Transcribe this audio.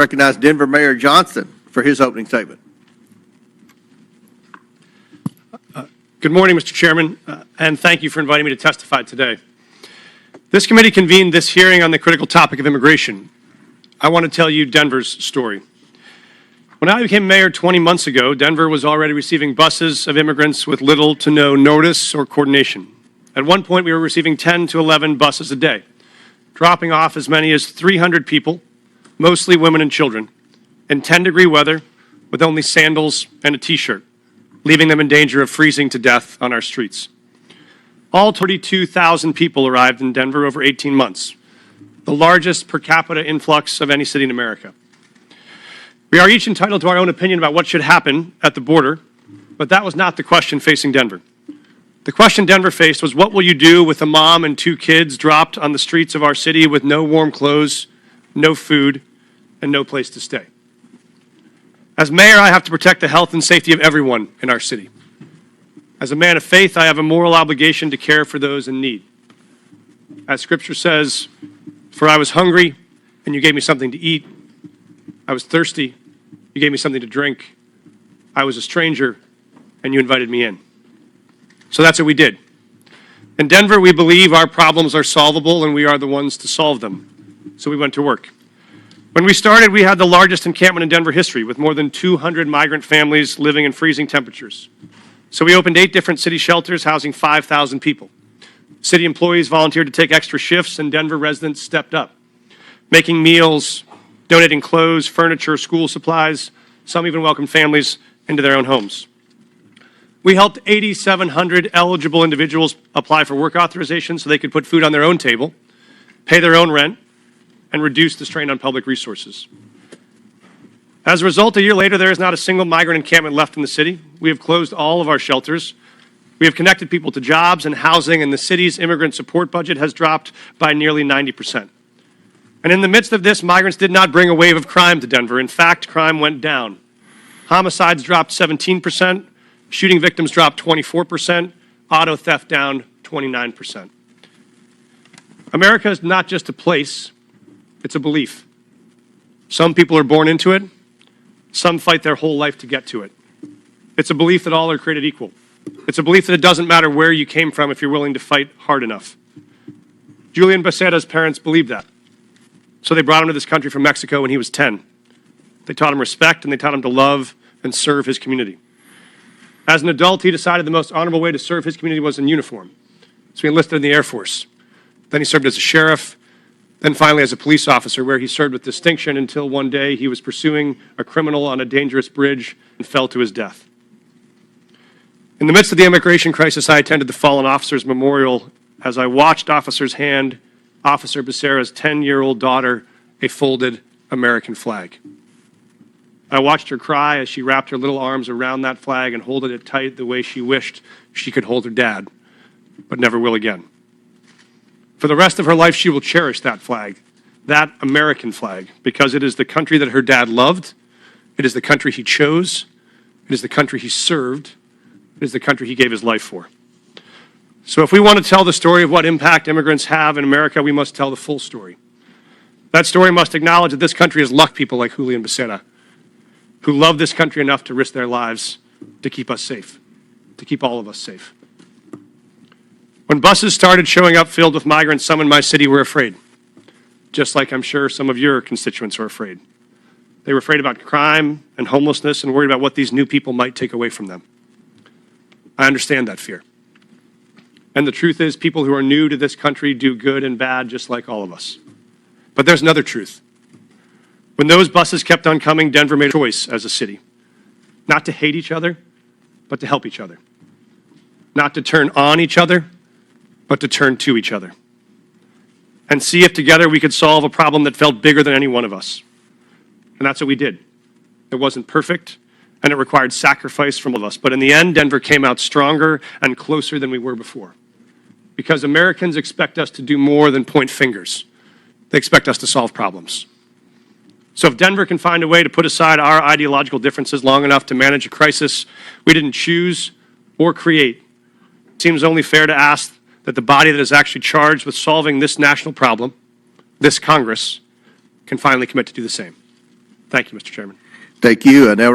Recognize Denver Mayor Johnston for his opening statement. Good morning, Mr. Chairman, and thank you for inviting me to testify today. This committee convened this hearing on the critical topic of immigration. I want to tell you Denver's story. When I became mayor 20 months ago, Denver was already receiving buses of immigrants with little to no notice or coordination. At one point, we were receiving 10 to 11 buses a day, dropping off as many as 300 people, mostly women and children, in 10-degree weather with only sandals and a T-shirt, leaving them in danger of freezing to death on our streets. All 32,000 people arrived in Denver over 18 months, the largest per capita influx of any city in America. We are each entitled to our own opinion about what should happen at the border, but that was not the question facing Denver. The question Denver faced was, what will you do with a mom and 2 kids dropped on the streets of our city with no warm clothes, no food, and no place to stay? As mayor, I have to protect the health and safety of everyone in our city. As a man of faith, I have a moral obligation to care for those in need. As Scripture says, "For I was hungry, and you gave me something to eat. I was thirsty, you gave me something to drink. I was a stranger, and you invited me in." So that's what we did. In Denver, we believe our problems are solvable, and we are the ones to solve them. So we went to work. When we started, we had the largest encampment in Denver history, with more than 200 migrant families living in freezing temperatures. So we opened 8 different city shelters housing 5,000 people. City employees volunteered to take extra shifts, and Denver residents stepped up, making meals, donating clothes, furniture, school supplies. Some even welcomed families into their own homes. We helped 8,700 eligible individuals apply for work authorization so they could put food on their own table, pay their own rent, and reduce the strain on public resources. As a result, a year later, there is not a single migrant encampment left in the city. We have closed all of our shelters. We have connected people to jobs and housing, and the city's immigrant support budget has dropped by nearly 90%. And in the midst of this, migrants did not bring a wave of crime to Denver. In fact, crime went down. Homicides dropped 17%, shooting victims dropped 24%, auto theft down 29%. America is not just a place, it's a belief. Some people are born into it, some fight their whole life to get to it. It's a belief that all are created equal. It's a belief that it doesn't matter where you came from if you're willing to fight hard enough. Julian Becerra's parents believed that. So they brought him to this country from Mexico when he was 10. They taught him respect, and they taught him to love and serve his community. As an adult, he decided the most honorable way to serve his community was in uniform. So he enlisted in the Air Force. Then he served as a sheriff, then finally as a police officer, where he served with distinction until one day he was pursuing a criminal on a dangerous bridge and fell to his death. In the midst of the immigration crisis, I attended the Fallen Officers Memorial as I watched officers hand Officer Becerra's 10-year-old daughter a folded American flag. I watched her cry as she wrapped her little arms around that flag and holded it tight the way she wished she could hold her dad, but never will again. For the rest of her life, she will cherish that flag, that American flag, because it is the country that her dad loved, it is the country he chose, it is the country he served, it is the country he gave his life for. So if we want to tell the story of what impact immigrants have in America, we must tell the full story. That story must acknowledge that this country has luck people like Julian Becerra, who love this country enough to risk their lives to keep us safe, to keep all of us safe. When buses started showing up filled with migrants, some in my city were afraid, just like I'm sure some of your constituents are afraid. They were afraid about crime and homelessness and worried about what these new people might take away from them. I understand that fear. And the truth is, people who are new to this country do good and bad just like all of us. But there's another truth. When those buses kept on coming, Denver made a choice as a city, not to hate each other, but to help each other. Not to turn on each other, but to turn to each other. And see if together we could solve a problem that felt bigger than any one of us. And that's what we did. It wasn't perfect, and it required sacrifice from all of us. But in the end, Denver came out stronger and closer than we were before. Because Americans expect us to do more than point fingers. They expect us to solve problems. So if Denver can find a way to put aside our ideological differences long enough to manage a crisis we didn't choose or create, it seems only fair to ask that the body that is actually charged with solving this national problem, this Congress, can finally commit to do the same. Thank you, Mr. Chairman. Thank you. I now